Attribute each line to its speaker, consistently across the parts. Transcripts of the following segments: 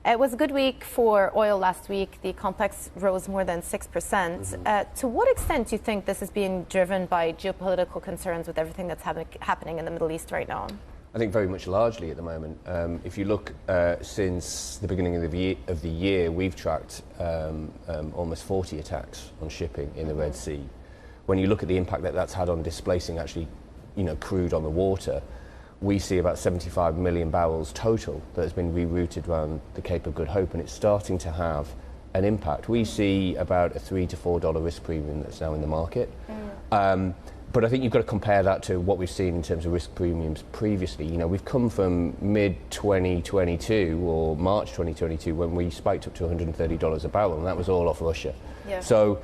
Speaker 1: It was a good week for oil last week. The complex rose more than 6%. To what extent do you think this is being driven by geopolitical concerns with everything that's happening in the Middle East right now?
Speaker 2: I think very much largely at the moment. If you look since the beginning of the year, we've tracked almost 40 attacks on shipping in the Red Sea. When you look at the impact that that's had on displacing actually, crude on the water, we see about 75 million barrels total that has been rerouted around the Cape of Good Hope, and it's starting to have an impact. We see about a $3 to $4 risk premium that's now in the market. But I think you've got to compare that to what we've seen in terms of risk premiums previously. We've come from mid-2022 or March 2022 when we spiked up to $130 a barrel, and that was all off Russia.
Speaker 1: Yeah.
Speaker 2: So,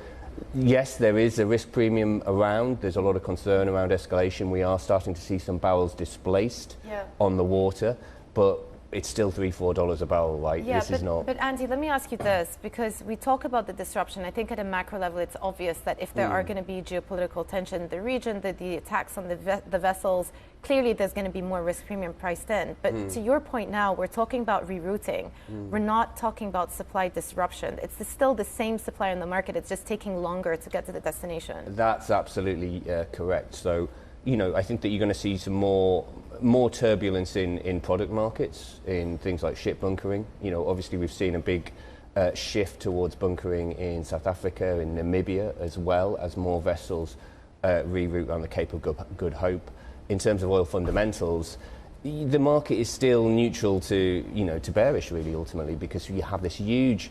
Speaker 2: yes, there is a risk premium around. There's a lot of concern around escalation. We are starting to see some barrels displaced on the water, but it's still $3, $4 a barrel, right?
Speaker 1: Yeah,
Speaker 2: This is not.
Speaker 1: But Andy, let me ask you this, because we talk about the disruption. I think at a macro level, it's obvious that if there are going to be geopolitical tension in the region, the attacks on the vessels, clearly there's going to be more risk premium priced in. But to your point now, we're talking about rerouting. We're not talking about supply disruption. It's still the same supply in the market. It's just taking longer to get to the destination.
Speaker 2: That's absolutely correct. So, I think that you're going to see some more turbulence in product markets, in things like ship bunkering. Obviously we've seen a big shift towards bunkering in South Africa, in Namibia, as well as more vessels reroute around the Cape of Good Hope. In terms of oil fundamentals, the market is still neutral to bearish, really, ultimately, because you have this huge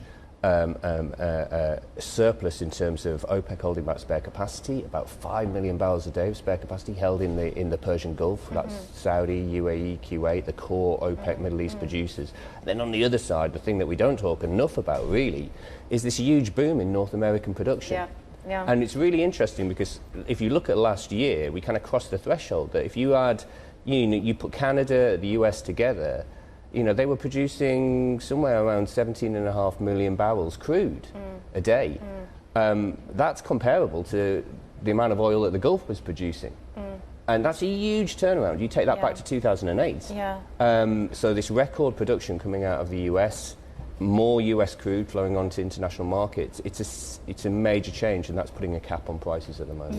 Speaker 2: surplus in terms of OPEC holding back spare capacity, about 5 million barrels a day of spare capacity held in the Persian Gulf. That's Saudi, UAE, Kuwait, the core OPEC Middle East producers. Then on the other side, the thing that we don't talk enough about, really, is this huge boom in North American production.
Speaker 1: Yeah.
Speaker 2: And it's really interesting because if you look at last year, we kind of crossed the threshold that if you add, you put Canada, the US together, they were producing somewhere around 17.5 million barrels crude a day. That's comparable to the amount of oil that the Gulf was producing. And that's a huge turnaround. You take that back to 2008. So this record production coming out of the US, more US crude flowing onto international markets, it's a major change, and that's putting a cap on prices at the moment.